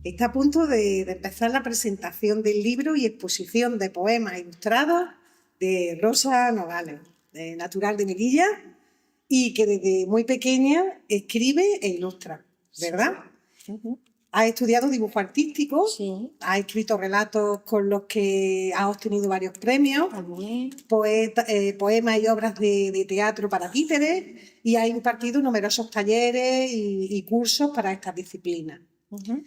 Está a punto de empezar la presentación del libro y exposición de poemas ilustrados de Rosa Nogales, natural de Melilla, y que desde muy pequeña escribe e ilustra, ¿verdad? Sí. Uh-huh. Ha estudiado dibujo artístico, sí. Ha escrito relatos con los que ha obtenido varios premios, poemas y obras de teatro para títeres, y ha impartido numerosos talleres y cursos para estas disciplinas. Uh-huh.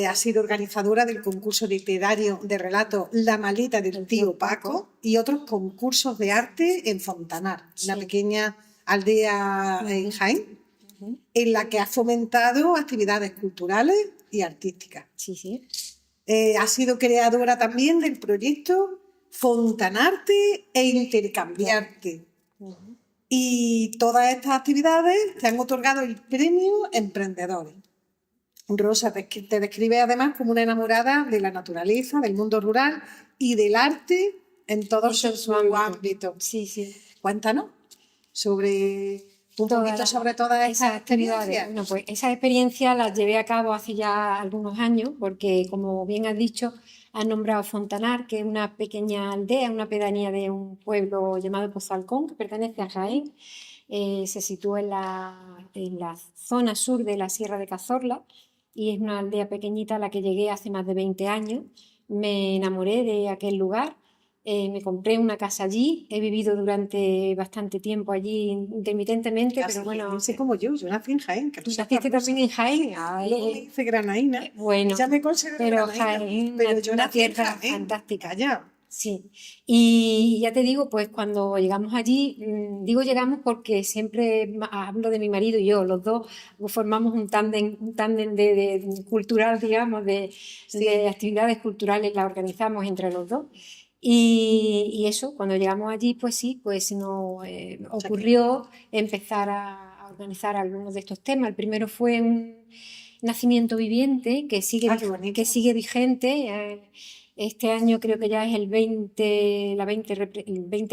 Ha sido organizadora del concurso literario de relatos La maleta del tío Paco y otros concursos de arte en Fontanar, una pequeña aldea en Jaén, en la que ha fomentado actividades culturales y artísticas. Sí. Ha sido creadora también del proyecto Fontanarte e Intercambiarte. Uh-huh. Y todas estas actividades te han otorgado el premio Emprendedores. Rosa te describe además como una enamorada de la naturaleza, del mundo rural y del arte en todos sus ámbitos. Sí. Cuéntanos sobre todas esas actividades. Bueno, pues esas experiencias las llevé a cabo hace ya algunos años, porque como bien has dicho, has nombrado Fontanar, que es una pequeña aldea, una pedanía de un pueblo llamado Pozalcón, que pertenece a Jaén. Se sitúa en la zona sur de la Sierra de Cazorla, y es una aldea pequeñita a la que llegué hace más de 20 años. Me enamoré de aquel lugar, me compré una casa allí, he vivido durante bastante tiempo allí intermitentemente, pero bueno... Así como yo nací en Jaén. ¿Tú naciste también en Jaén? Luego me hice granaína, bueno, ya me considero pero granaína, Jaén, pero yo una nací en tierra Jaén. fantástica. Allá. Sí, y ya te digo, pues cuando llegamos allí, digo llegamos porque siempre hablo de mi marido y yo, los dos formamos un tándem de cultural, digamos, de actividades culturales, las organizamos entre los dos. Y eso, cuando llegamos allí, pues sí, pues nos ocurrió empezar a organizar algunos de estos temas. El primero fue un nacimiento viviente que sigue vigente. Este año creo que ya es el 20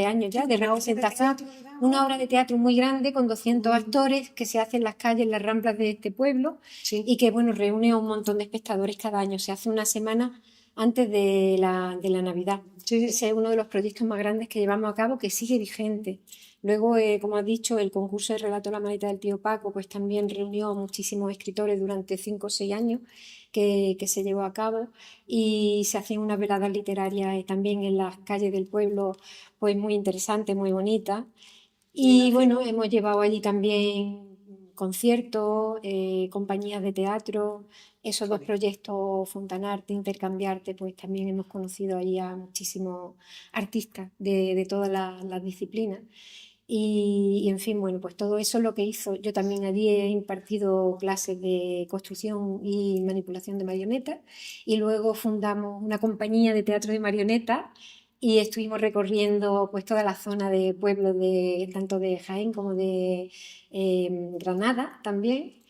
años ya de representación, una obra de teatro muy grande con 200 actores que se hace en las calles, en las ramblas de este pueblo, y que bueno, reúne a un montón de espectadores cada año. Se hace una semana antes de la Navidad. Ese es uno de los proyectos más grandes que llevamos a cabo, que sigue vigente. Luego, como has dicho, el concurso de relato La maleta del tío Paco, pues también reunió a muchísimos escritores durante 5 o 6 años que se llevó a cabo, y se hacían unas veladas literarias también en las calles del pueblo, pues muy interesantes, muy bonitas. Y bueno, hemos llevado allí también conciertos, compañías de teatro, esos dos proyectos, Fontanarte, Intercambiarte, pues también hemos conocido allí a muchísimos artistas de todas las disciplinas. Y en fin, bueno, pues todo eso es lo que hizo. Yo también allí he impartido clases de construcción y manipulación de marionetas, y luego fundamos una compañía de teatro de marionetas y estuvimos recorriendo pues toda la zona de pueblos tanto de Jaén como de Granada también.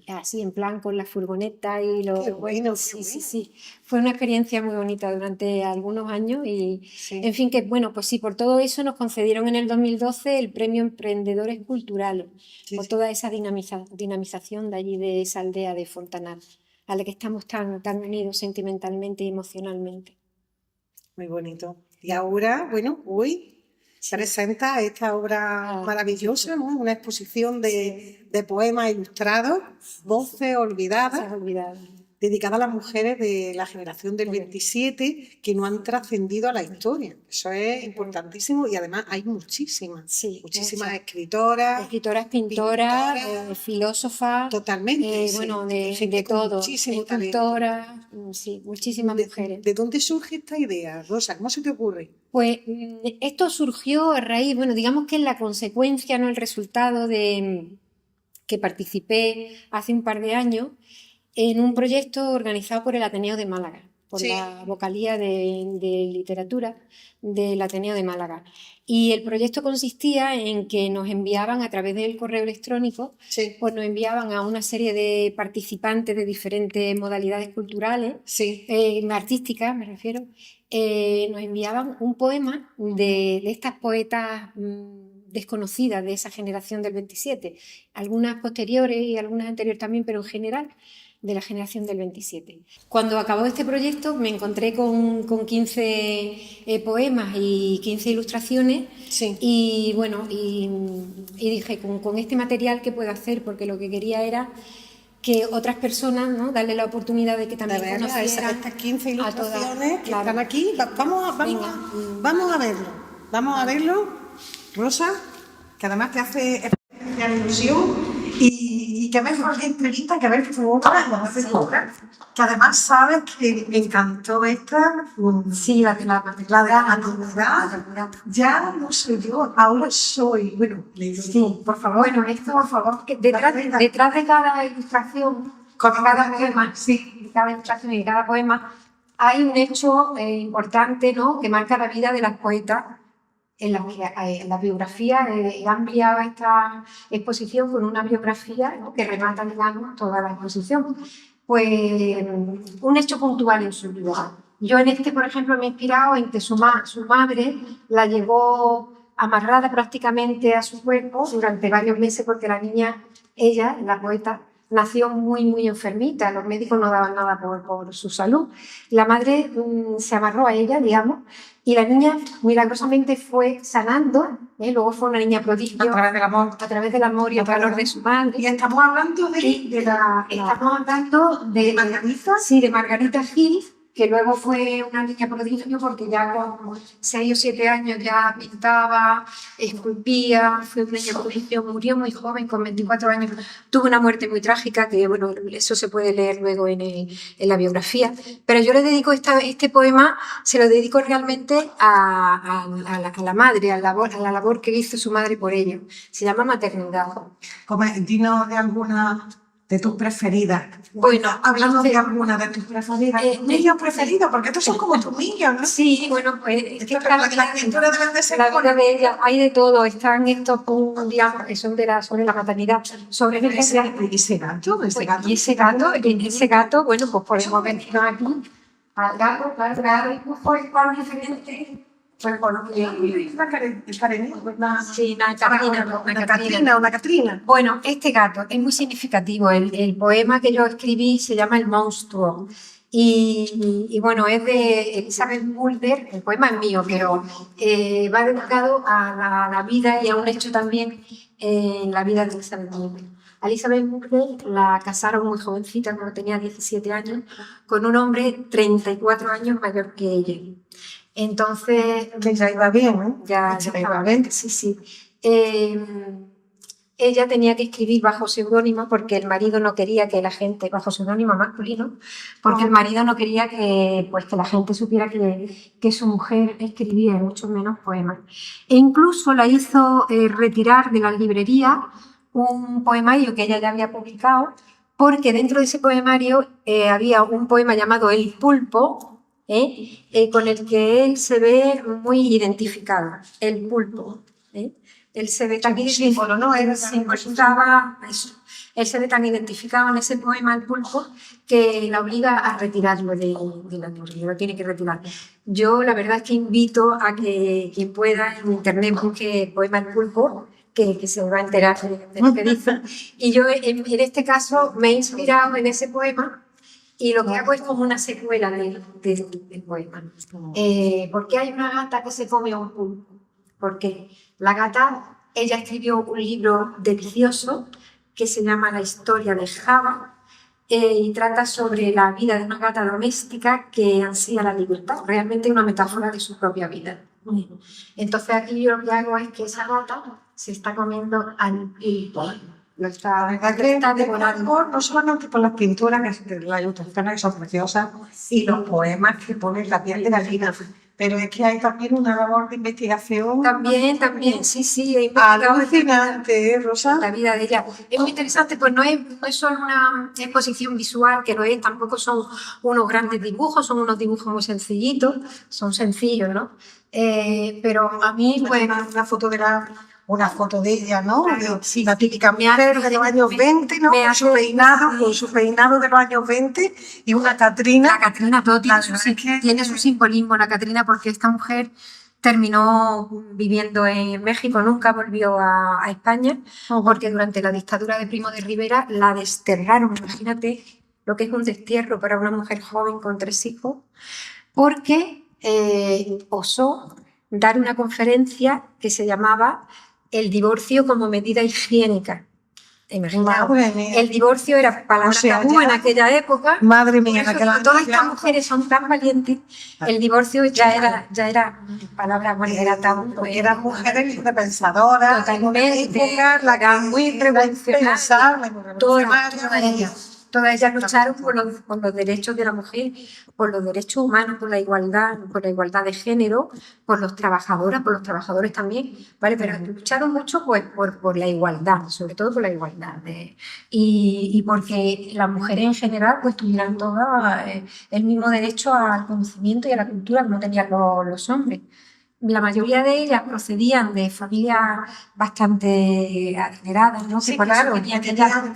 Así en plan con la furgoneta y lo... Qué bueno, sí. Fue una experiencia muy bonita durante algunos años y, en fin, que bueno, pues sí, por todo eso nos concedieron en el 2012 el premio Emprendedores Culturales, por toda esa dinamización de allí, de esa aldea de Fontanar, a la que estamos tan unidos sentimentalmente y emocionalmente. Muy bonito. Y ahora, bueno, hoy presenta esta obra maravillosa, ¿no? Una exposición de poemas ilustrados, Voces Olvidadas, dedicada a las mujeres de la generación del 27 que no han trascendido a la historia. Eso es importantísimo, y además hay muchísimas escritoras, pintoras, filósofas, totalmente, bueno, de todo, escultoras, muchísimas mujeres. ¿De dónde surge esta idea, Rosa? ¿Cómo se te ocurre? Pues esto surgió a raíz, bueno, digamos que es la consecuencia, no el resultado de que participé hace un par de años en un proyecto organizado por el Ateneo de Málaga, por la vocalía de literatura del Ateneo de Málaga. Y el proyecto consistía en que nos enviaban a través del correo electrónico, pues nos enviaban a una serie de participantes de diferentes modalidades culturales, artísticas me refiero, nos enviaban un poema de estas poetas desconocidas de esa generación del 27, algunas posteriores y algunas anteriores también, pero en general de la generación del 27. Cuando acabó este proyecto me encontré con 15 poemas y 15 ilustraciones. Sí. Y bueno, y dije, con este material, ¿qué puedo hacer? Porque lo que quería era que otras personas, ¿no?, darle la oportunidad de que también conocieran estas 15 ilustraciones a todas, que claro. están aquí. Vamos a verlo. Vamos a verlo, Rosa, que además te hace especial ilusión. Y que mejor que entrevista que ver tu obra, que además sabes que me encantó esta. Sí, la de la maternidad. Ya no soy yo, ahora soy. Bueno, sí, por favor. Bueno, esto, por favor, que detrás de cada ilustración, con cada poema, sí, cada ilustración y cada poema, hay un hecho importante, ¿no?, que marca la vida de las poetas, en la biografía. He ampliado esta exposición con una biografía, ¿no?, que remata, digamos, toda la exposición. Pues un hecho puntual en su vida. Yo en este, por ejemplo, me he inspirado en que su madre la llevó amarrada prácticamente a su cuerpo durante varios meses, porque la niña, ella, la poeta, nació muy enfermita. Los médicos no daban nada por su salud. La madre se amarró a ella, digamos, y la niña milagrosamente fue sanando, luego fue una niña prodigio. A través del amor y el calor de su madre. Y estamos hablando estamos hablando de Margarita. Sí, de Margarita Gil, que luego fue una niña prodigio porque ya con 6 o 7 años ya pintaba, esculpía, fue una niña prodigio, murió muy joven, con 24 años, tuvo una muerte muy trágica, que bueno, eso se puede leer luego en la biografía, pero yo le dedico este poema, se lo dedico realmente a la madre, a la labor que hizo su madre por ella. Se llama Maternidad. Dinos de alguna de tus preferidas. Bueno, hablando de alguna de tus preferidas. Niños preferidos, porque estos son como tus niños, ¿no? Sí, bueno, pues es que la pintura deben de ser la vida de ella, hay de todo. Están estos, digamos, que son sobre la maternidad, sobre ese gato. Y ese gato, bueno, pues podemos venirnos aquí al gato, claro, dibujo igual diferente. Pues por lo que una Catrina. Bueno, este gato es muy significativo. El poema que yo escribí se llama El monstruo. Y bueno, es de Elizabeth Mulder. El poema es mío, pero va dedicado a la vida y a un hecho también en la vida de Elizabeth Mulder. A Elizabeth Mulder la casaron muy jovencita, cuando tenía 17 años, con un hombre 34 años mayor que ella. Entonces, ya iba bien, ¿no? Ya iba bien, sí. Ella tenía que escribir bajo seudónimo porque el marido no quería que la gente, bajo seudónimo masculino, porque el marido no quería que la gente supiera que su mujer escribía, mucho menos poemas. E incluso la hizo retirar de la librería un poemario que ella ya había publicado, porque dentro de ese poemario había un poema llamado El pulpo, con el que él se ve muy identificado, el pulpo. Él se ve tan identificado, ¿no? Él se ve tan identificado en ese poema, el pulpo, que la obliga a retirarlo de la librería, lo tiene que retirar. Yo la verdad es que invito a que quien pueda en internet busque el poema El pulpo, que se va a enterar de lo que dice. Y yo en este caso me he inspirado en ese poema. Y lo que hago es como una secuela del poema. ¿Por qué hay una gata que se come a un pulpo? Porque la gata, ella escribió un libro delicioso que se llama La historia de Java, y trata sobre la vida de una gata doméstica que ansía la libertad. Realmente es una metáfora de su propia vida. Entonces aquí yo lo que hago es que esa gata se está comiendo al pulpo. Lo está devorando, no solamente por las pinturas, las ilustraciones que son preciosas y los poemas que ponen la piel de la gallina, pero es que hay también una labor de investigación. También, sí. Alucinante, Rosa. La vida de ella. Es muy interesante, pues no es solo una exposición visual, que lo es, tampoco son unos grandes dibujos, son unos dibujos muy sencillitos, son sencillos, ¿no? Pero a mí, pues... Una foto de ella, ¿no? Claro, sí. La típica mujer de los años 20, ¿no? Con su peinado de los años 20 y una Catrina. La Catrina, todo tiene su simbolismo, la Catrina, porque esta mujer terminó viviendo en México, nunca volvió a España, porque durante la dictadura de Primo de Rivera la desterraron, imagínate, lo que es un destierro para una mujer joven con 3 hijos, porque osó dar una conferencia que se llamaba El divorcio como medida higiénica. Imaginaos, Madre mía. el divorcio era palabra O sea, tabú ya- en aquella época. Madre mía, Por eso, aquella- todas estas mujeres son tan valientes, el divorcio ya era palabra, bueno, era tabú. Porque eran mujeres librepensadoras, Totalmente, la era que muy era revolucionaria. impensable, Todas ellas lucharon por los derechos de la mujer, por los derechos humanos, por la igualdad de género, por los trabajadores también, ¿vale? Pero lucharon mucho pues, por la igualdad, sobre todo por la igualdad. Y porque las mujeres en general pues tuvieran todas el mismo derecho al conocimiento y a la cultura que no tenían los hombres. La mayoría de ellas procedían de familias bastante adineradas, ¿no? Sí, Que por claro, eso tenían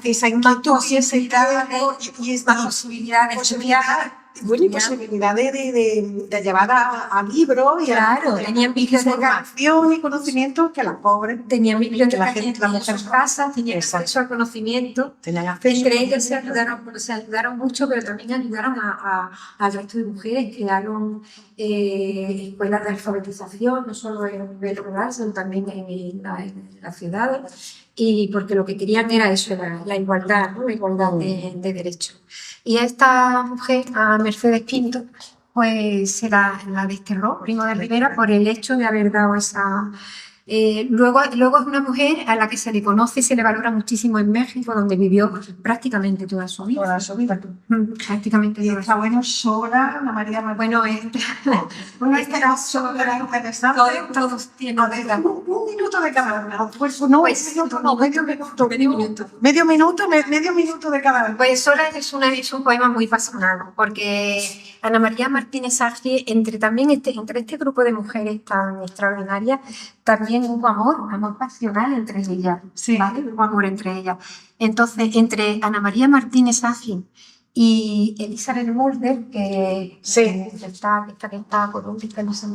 esa más inquietud posibilidades, y esta más posibilidades de estudiar. bueno, y posibilidades de llevar a libros y Claro, de tenían bibliotecas, información y conocimientos que las pobres tenían bibliotecas la gente- en sus casas, tenían Exacto. acceso al conocimiento. tenían acceso. Entre ellas se ayudaron mucho, pero también ayudaron al resto de mujeres, crearon escuelas de alfabetización, no solo en el nivel rural, sino también en las ciudades, y porque lo que querían era eso, la igualdad, ¿no? La igualdad de derechos. Y a esta mujer, a Mercedes Pinto, pues se la desterró Primo de Rivera por el hecho de haber dado esa... luego es una mujer a la que se le conoce y se le valora muchísimo en México, donde vivió prácticamente toda su vida. Toda su vida. Prácticamente Y toda está su vida. bueno sobra Ana María Martínez. Bueno, Este era sobra interesante. todos tienen A ver, un minuto de cada una. Pues no, Pues, un minuto, no, medio minuto. medio minuto. Medio minuto de cada una. Pues Sola es un poema muy apasionado, porque Ana María Martínez Sagi, entre este grupo de mujeres tan extraordinarias, también hubo amor pasional entre ellas, Sí. ¿vale? Hubo amor entre ellas. Entonces, entre Ana María Martínez Sagi y Elizabeth Mulder, que Sí. está por un que no sé,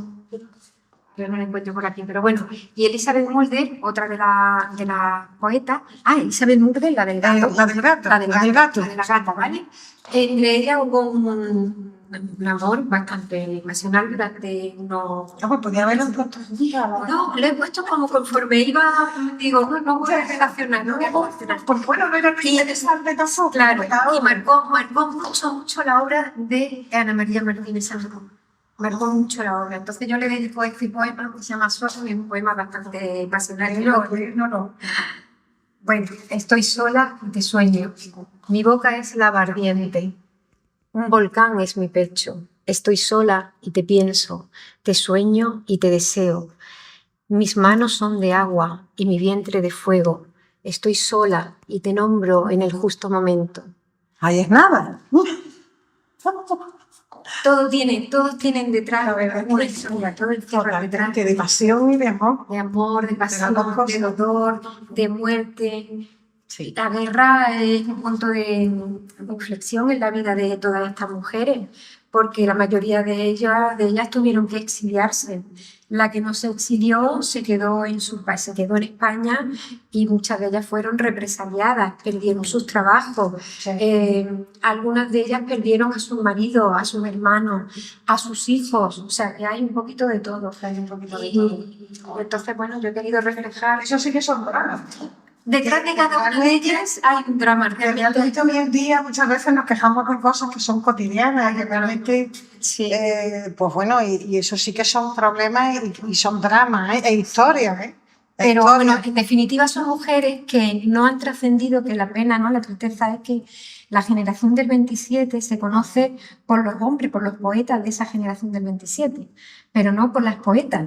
yo no la encuentro por aquí, pero bueno, y Elizabeth Mulder, otra de las poetas, Elizabeth Mulder, la del gato, La del gato. la de la gata, ¿vale? Entre ellas hubo un amor bastante pasional durante unos... Ah, pues podía haberlo puesto. No, lo he puesto como conforme iba, digo, no voy a relacionar, no voy a relacionar. Pues bueno, no era muy Y- interesante tampoco. Claro, Claro. y marcó mucho la obra de Ana María Martínez Sagi. Marcó mucho la obra. Entonces yo le dedico este poema que se llama Sola, y es un poema bastante pasional. No. Bueno, estoy sola y te sueño. Mi boca es lava ardiente. Un volcán es mi pecho. Estoy sola y te pienso. Te sueño y te deseo. Mis manos son de agua y mi vientre de fuego. Estoy sola y te nombro en el justo momento. Ahí es nada. Todos tienen detrás una historia, todo encierra detrás De pasión y de amor. de amor, de pasión, las dos de cosas. dolor, de muerte. Sí. La guerra es un punto de inflexión en la vida de todas estas mujeres, porque la mayoría de ellas tuvieron que exiliarse. La que no se exilió se quedó en su país, se quedó en España, y muchas de ellas fueron represaliadas, perdieron sus trabajos. Algunas de ellas perdieron a sus maridos, a sus hermanos, a sus hijos. O sea, que hay un poquito de todo. Y entonces, bueno, yo he querido reflejar. Eso sí que son dramas. Detrás de cada una de ellas hay un drama. Realmente hoy en día muchas veces nos quejamos de cosas que son cotidianas, que realmente, Sí. pues bueno, y eso sí que son problemas y son dramas, e historias, ¿eh? Pero Historias. bueno, en definitiva son mujeres que no han trascendido, que la pena, ¿no? La tristeza es que la generación del 27 se conoce por los hombres, por los poetas de esa generación del 27, pero no por las poetas.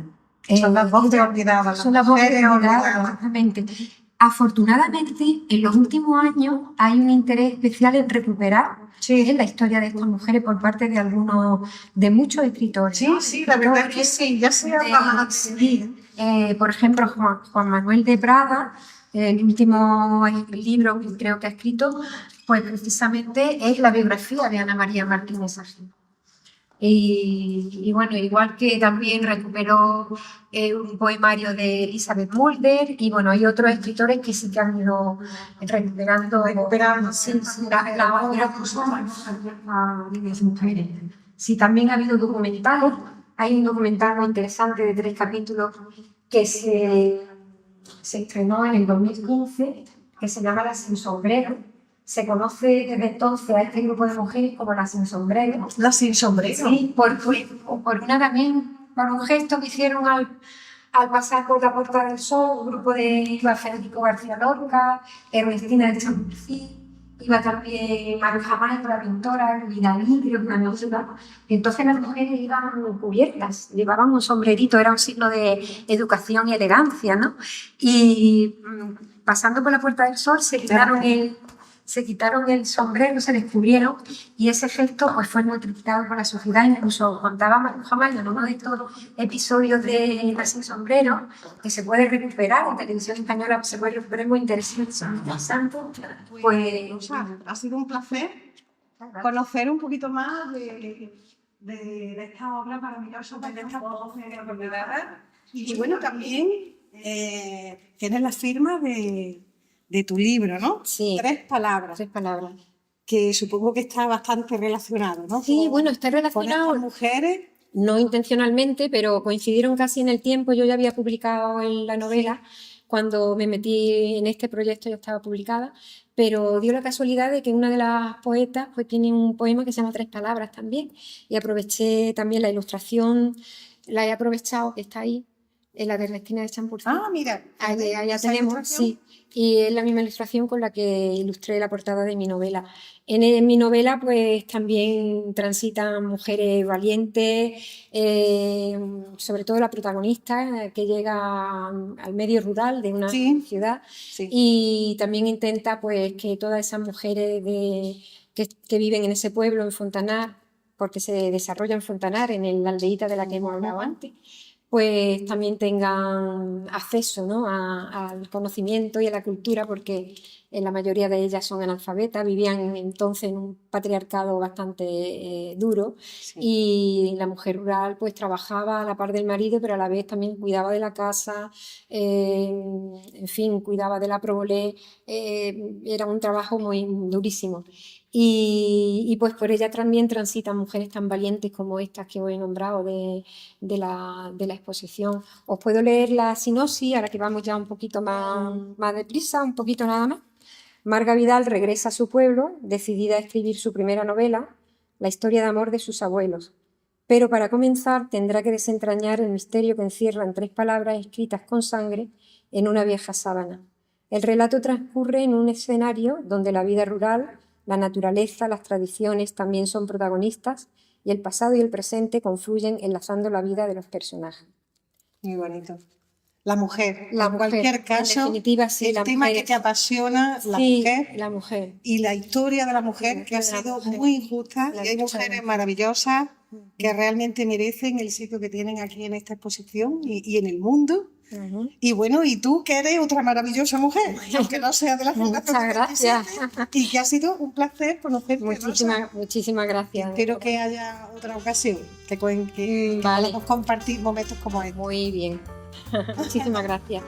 Son las voces olvidadas. Son las voces mujeres olvidadas, exactamente. Afortunadamente, en los últimos años hay un interés especial en recuperar la historia de estas mujeres por parte de muchos escritores. Sí, la verdad es que sí, ya se habla más. Por ejemplo, Juan Manuel de Prada, el último libro que creo que ha escrito, pues precisamente es la biografía de Ana María Martínez Sagi. Y bueno, igual que también recuperó un poemario de Elizabeth Mulder, y bueno, hay otros escritores que sí que han ido recuperando sí, sí, la obra de las mujeres. Sí, también ha habido documentales. Hay un documental muy interesante de 3 capítulos que se estrenó en el 2015, que se llama Las sin sombrero. Se conoce desde entonces a este grupo de mujeres como las sin sombrero. Las sin sombrero. Sí, por una también, por un gesto que hicieron al pasar por la Puerta del Sol, un grupo de iba Federico García Lorca, Ernestina de Champurcí, iba también Maruja Mayo, la pintora, Vidalí, creo que una amiga. Entonces las mujeres iban cubiertas, llevaban un sombrerito, era un signo de educación y elegancia, ¿no? Y pasando por la Puerta del Sol se quitaron el sombrero, se descubrieron, y ese efecto pues, fue muy criticado por la sociedad. Incluso contaba Maruja Mayo en uno de estos episodios de Las sin sombrero, que se puede recuperar en televisión española, se puede recuperar, muy interesante. Pues ha sido un placer conocer un poquito más de esta obra maravillosa, de esta voz olvidada. Y bueno, también tienes la firma de tu libro, ¿no? Sí. 3 palabras. 3 palabras. Que supongo que está bastante relacionado, ¿no? Sí, bueno, está relacionado. Con estas mujeres. No intencionalmente, pero coincidieron casi en el tiempo. Yo ya había publicado la novela. Cuando me metí en este proyecto ya estaba publicada, pero dio la casualidad de que una de las poetas pues tiene un poema que se llama 3 palabras también, y aproveché también la ilustración, la he aprovechado, que está ahí, en la de Ernestina de Champurcí. Ah, mira. Allá tenemos, sí, y es la misma ilustración con la que ilustré la portada de mi novela. En mi novela pues también transitan mujeres valientes, sobre todo la protagonista que llega al medio rural de una ciudad, y también intenta pues que todas esas mujeres que viven en ese pueblo, en Fontanar, porque se desarrolla en Fontanar, en la aldeíta de la que hemos hablado antes, pues también tengan acceso, ¿no?, al conocimiento y a la cultura, porque la mayoría de ellas son analfabetas, vivían entonces en un patriarcado bastante duro, y la mujer rural pues trabajaba a la par del marido, pero a la vez también cuidaba de la casa, en fin, cuidaba de la prole, era un trabajo muy durísimo. Y pues por ella también transitan mujeres tan valientes como estas que os he nombrado de la exposición. Os puedo leer la sinopsis, ahora que vamos ya un poquito más deprisa, un poquito nada más. Marga Vidal regresa a su pueblo, decidida a escribir su primera novela, la historia de amor de sus abuelos. Pero para comenzar tendrá que desentrañar el misterio que encierran 3 palabras escritas con sangre en una vieja sábana. El relato transcurre en un escenario donde la vida rural, la naturaleza, las tradiciones también son protagonistas, y el pasado y el presente confluyen enlazando la vida de los personajes. Muy bonito. La mujer, en cualquier caso, en definitiva, sí, el tema que te apasiona, la mujer. Y la historia de la mujer, que ha sido muy injusta, y hay mujeres maravillosas que realmente merecen el sitio que tienen aquí en esta exposición y en el mundo. Y bueno, y tú que eres otra maravillosa mujer, aunque no sea de la Fundación. Muchas gracias. Y que ha sido un placer conocerte. Muchísimas gracias. Espero que haya otra ocasión que podamos compartir momentos como estos. Muy bien. Muchísimas gracias.